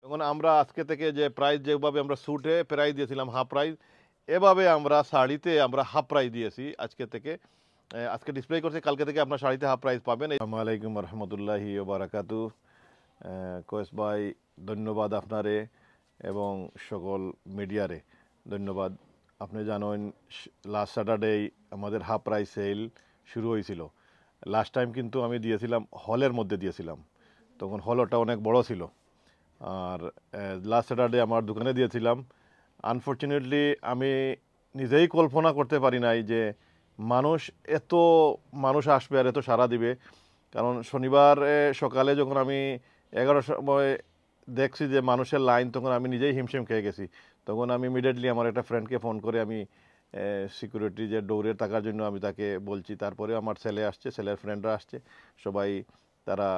এখন আমরা আজকে থেকে যে প্রাইস যেভাবে আমরা স্যুটে প্রাইস দিয়েছিলাম হাফ প্রাইস, এভাবে আমরা শাড়িতে আমরা হাফ প্রাইস দিয়েছি আজকে থেকে। আজকে ডিসপ্লে করছি, কালকে থেকে আপনার শাড়িতে হাফ প্রাইস পাবেন। আসসালামু আলাইকুম রহমতুল্লাহি বারাকাতু। কোয়েস ভাই, ধন্যবাদ আপনারে এবং সকল মিডিয়ারে ধন্যবাদ। আপনি জানেন লাস্ট স্যাটারডে আমাদের হাফ প্রাইস সেল শুরু হয়েছিল। লাস্ট টাইম কিন্তু আমি দিয়েছিলাম হলের মধ্যে দিয়েছিলাম, তখন হলটা অনেক বড় ছিল। আর লাস্ট স্যাটারডে আমার দোকানে দিয়েছিলাম। আনফর্চুনেটলি আমি নিজেই কল্পনা করতে পারি নাই যে মানুষ এত মানুষ আসবে আর এত সাড়া দিবে। কারণ শনিবার সকালে যখন আমি 11টার সময় দেখছি যে মানুষের লাইন, তখন আমি নিজেই হিমশিম খেয়ে গেছি। তখন আমি ইমিডিয়েটলি আমার একটা ফ্রেন্ডকে ফোন করে আমি সিকিউরিটি যে দৌড়ে থাকার জন্য আমি তাকে বলছি। তারপরে আমার ছেলে আসছে, ছেলের ফ্রেন্ডরা আসছে, সবাই তারা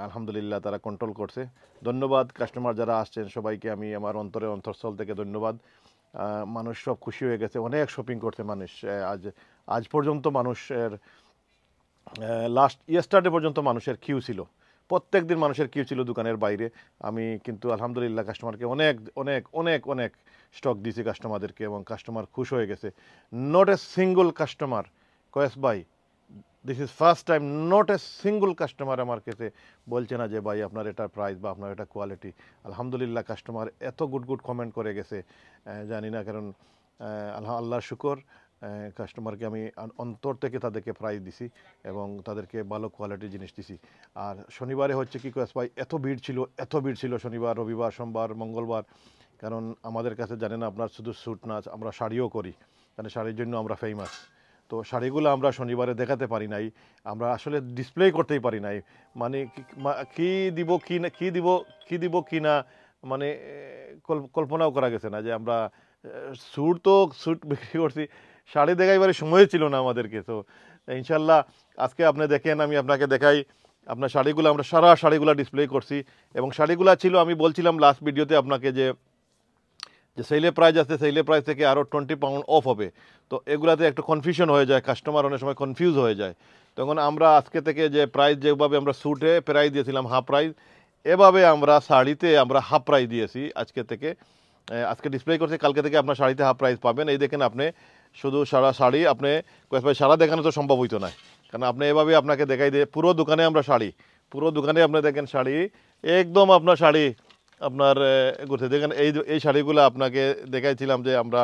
আলহামদুলিল্লাহ তারা কন্ট্রোল করছে। ধন্যবাদ কাস্টমার যারা আসছেন সবাইকে আমি আমার অন্তঃস্থল থেকে ধন্যবাদ। মানুষ সব খুশি হয়ে গেছে, অনেক শপিং করছে মানুষ। আজ পর্যন্ত মানুষের লাস্ট ইয়েস্টারডে পর্যন্ত মানুষের কিউ ছিল, প্রত্যেক দিন মানুষের কিউ ছিল দোকানের বাইরে। আমি কিন্তু আলহামদুলিল্লাহ কাস্টমারকে অনেক অনেক অনেক অনেক স্টক দিয়েছি কাস্টমারদেরকে, এবং কাস্টমার খুশ হয়ে গেছে। নট এ সিঙ্গল কাস্টমার, কয়েস ভাই, this is first time, not a single customer আমার কাছে বলছে না যে ভাই আপনার এটা প্রাইস বা আপনার এটা কোয়ালিটি। আলহামদুলিল্লাহ কাস্টমার এত গুড গুড কমেন্ট করে গেছে, জানি না, কারণ আল্লাহর শুকর, কাস্টমারকে আমি অন্তর থেকে তাদেরকে প্রাইস দিছি এবং তাদেরকে ভালো কোয়ালিটির জিনিস দিছি। আর শনিবারে হচ্ছে কি কয়েস ভাই, এত ভিড় ছিল, এত ভিড় ছিল শনিবার, রবিবার, সোমবার, মঙ্গলবার। কারণ আমাদের কাছে জানেন আপনার শুধু স্যুট না, আমরা শাড়িও করি, মানে শাড়ির জন্য আমরা ফেমাস। তো শাড়িগুলো আমরা শনিবারে দেখাতে পারি নাই, আমরা আসলে ডিসপ্লে করতেই পারি নাই। মানে কি দিব কি না, কি না, মানে কল্পনাও করা গেছে না যে আমরা স্যুট বিক্রি করছি, শাড়ি দেখাইবারে সময় ছিল না আমাদেরকে। তো ইনশাল্লাহ আজকে আপনি দেখেন, আমি আপনাকে দেখাই আপনার শাড়িগুলো, আমরা সারা শাড়িগুলো ডিসপ্লে করছি। এবং শাড়িগুলো ছিল, আমি বলছিলাম লাস্ট ভিডিওতে আপনাকে যে সেলে প্রাইস আছে, সেলে প্রাইস থেকে আরও 20 পাউন্ড অফ হবে। তো এগুলাতে একটু কনফিউশন হয়ে যায়, কাস্টমার অনেক সময় কনফিউজ হয়ে যায়। তখন আমরা আজকে থেকে যে প্রাইস যেভাবে আমরা স্যুটে প্রাইস দিয়েছিলাম হাফ প্রাইস, এভাবে আমরা শাড়িতে আমরা হাফ প্রাইস দিয়েছি আজকে থেকে। আজকে ডিসপ্লে করছি, কালকে থেকে আপনার শাড়িতে হাফ প্রাইস পাবেন। এই দেখেন, আপনি শুধু সারা শাড়ি, আপনি সারা দেখানো তো সম্ভব হইতো না, কারণ আপনি এভাবে আপনাকে দেখাই দিয়ে পুরো দোকানে আমরা শাড়ি, পুরো দোকানে আপনি দেখেন শাড়ি, একদম আপনার শাড়ি আপনার ঘুরতে দেখেন। এই শাড়িগুলো আপনাকে দেখাইছিলাম যে আমরা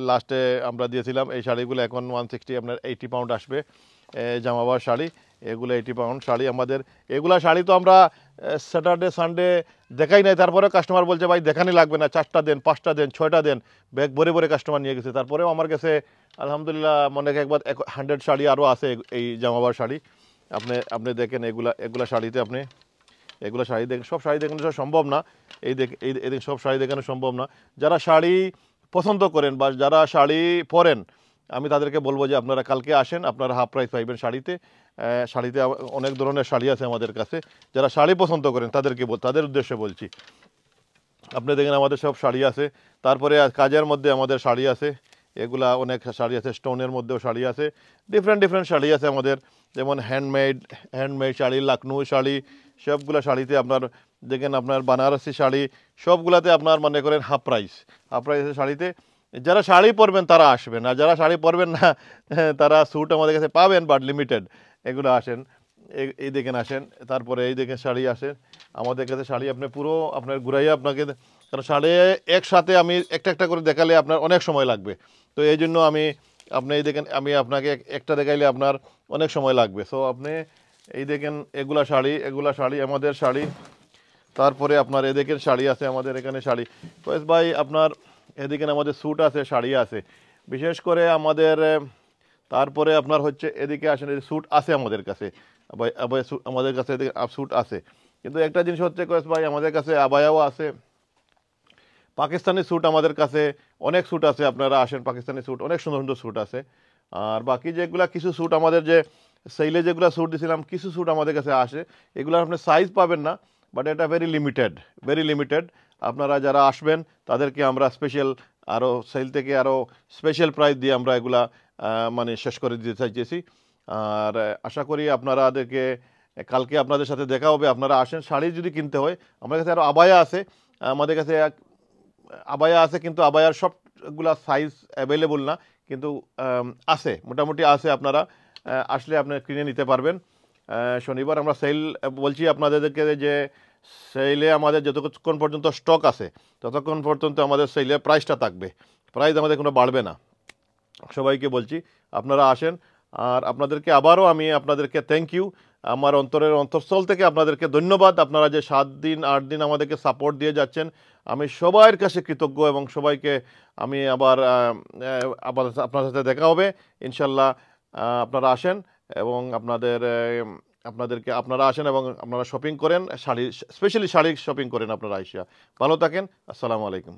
লাস্টে আমরা দিয়েছিলাম এই শাড়িগুলো। এখন 160, আপনার 80 পাউন্ড আসবে জামাবার শাড়ি। এগুলো 80 পাউন্ড শাড়ি আমাদের। এগুলা শাড়ি তো আমরা স্যাটারডে সানডে দেখাই নাই, তারপরে কাস্টমার বলছে ভাই দেখানি লাগবে না, 4টা দেন, 5টা দেন, 6টা দেন। ব্যাগ ভরে ভরে কাস্টমার নিয়ে গেছে। তারপরেও আমার কাছে আলহামদুলিল্লাহ মনে একবার 100 শাড়ি আরও আছে এই জামাবার শাড়ি। আপনি দেখেন এগুলা শাড়িতে আপনি এগুলো শাড়ি দেখেন, সব শাড়ি দেখানো সম্ভব না। এই সব শাড়ি দেখানো সম্ভব না। যারা শাড়ি পছন্দ করেন বা যারা শাড়ি পরেন, আমি তাদেরকে বলবো যে আপনারা কালকে আসেন, আপনারা হাফ প্রাইস পাইবেন শাড়িতে। শাড়িতে অনেক ধরনের শাড়ি আছে আমাদের কাছে। যারা শাড়ি পছন্দ করেন তাদের উদ্দেশ্যে বলছি। আপনি দেখেন আমাদের সব শাড়ি আছে। তারপরে কাজের মধ্যে আমাদের শাড়ি আছে, এগুলা অনেক শাড়ি আছে। স্টোনের মধ্যেও শাড়ি আছে, ডিফারেন্ট শাড়ি আছে আমাদের, যেমন হ্যান্ডমেড শাড়ি, লাকনো শাড়ি, সবগুলা শাড়িতে আপনার দেখেন, আপনার বানারসি শাড়ি, সবগুলাতে আপনার মনে করেন হাফ প্রাইসের শাড়িতে। যারা শাড়ি পরবেন তারা আসবেন, আর যারা শাড়ি পরবেন না তারা স্যুট আমাদের কাছে পাবেন, বাট লিমিটেড। এগুলো আসেন, এই দেখেন আসেন। তারপরে এই দেখেন শাড়ি আসেন আমাদের কাছে। শাড়ি আপনি পুরো আপনার ঘুরাইয়া আপনাকে, কারণ শাড়ি একসাথে আমি একটা একটা করে দেখালে আপনার অনেক সময় লাগবে। তো এই জন্য আপনি এই দেখেন, আমি আপনাকে একটা দেখাইলে আপনার অনেক সময় লাগবে। সো আপনি এই দেখেন এগুলা শাড়ি আমাদের শাড়ি। তারপরে আপনার এদিকের শাড়ি আছে আমাদের এখানে শাড়ি। কয়েস ভাই, আপনার এদিকে আমাদের স্যুট আছে, শাড়ি আছে বিশেষ করে আমাদের। তারপরে আপনার হচ্ছে এদিকে আসেন, স্যুট আছে আমাদের কাছে। আমাদের কাছে এদিকে স্যুট আছে, কিন্তু একটা জিনিস হচ্ছে কয়েস ভাই, আমাদের কাছে আবায়াও আছে, পাকিস্তানি স্যুট আমাদের কাছে অনেক স্যুট আছে। আপনারা আসেন, পাকিস্তানি স্যুট অনেক সুন্দর সুন্দর স্যুট আছে। আর বাকি যেগুলা কিছু স্যুট আমাদের যে সেইলে যেগুলো স্যুট দিয়েছিলাম, কিছু স্যুট আমাদের কাছে আসে, এগুলো আপনি সাইজ পাবেন না, বাট এটা ভেরি লিমিটেড। আপনারা যারা আসবেন তাদেরকে আমরা স্পেশাল আরও সেল থেকে আরও স্পেশাল প্রাইস দিয়ে আমরা এগুলা মানে শেষ করে দিতে চাইতেছি। আর আশা করি আপনাদেরকে কালকে আপনাদের সাথে দেখা হবে। আপনারা আসেন, শাড়ি যদি কিনতে হয় আমার কাছে আরও আবায়া আছে। আমাদের কাছে আবায়া আছে, কিন্তু আবায়ার সবগুলা সাইজ অ্যাভেলেবল না, কিন্তু আছে, মোটামুটি আছে। আপনারা আসলে আপনি কিনে নিতে পারবেন। শনিবার আমরা সেল বলছি আপনাদেরকে যে সেলে আমাদের যতক্ষণ পর্যন্ত স্টক আছে ততক্ষণ পর্যন্ত আমাদের সেলে প্রাইসটা থাকবে, প্রাইস আমাদের কোনো বাড়বে না। সবাইকে বলছি আপনারা আসেন। আর আপনাদেরকে আবারও আমি আপনাদেরকে থ্যাংক ইউ, আমার অন্তরের অন্তঃস্থল থেকে আপনাদেরকে ধন্যবাদ। আপনারা যে 7 দিন 8 দিন আমাদেরকে সাপোর্ট দিয়ে যাচ্ছেন, আমি সবার কাছে কৃতজ্ঞ। এবং সবাইকে আমি আবার আপনার সাথে দেখা হবে ইনশাল্লাহ। আপনারা আসেন এবং আপনারা আসেন এবং আপনারা শপিং করেন, শাড়ি, স্পেশালি শাড়ি শপিং করেন। আপনারা আইসা ভালো থাকেন। আসসালামু আলাইকুম।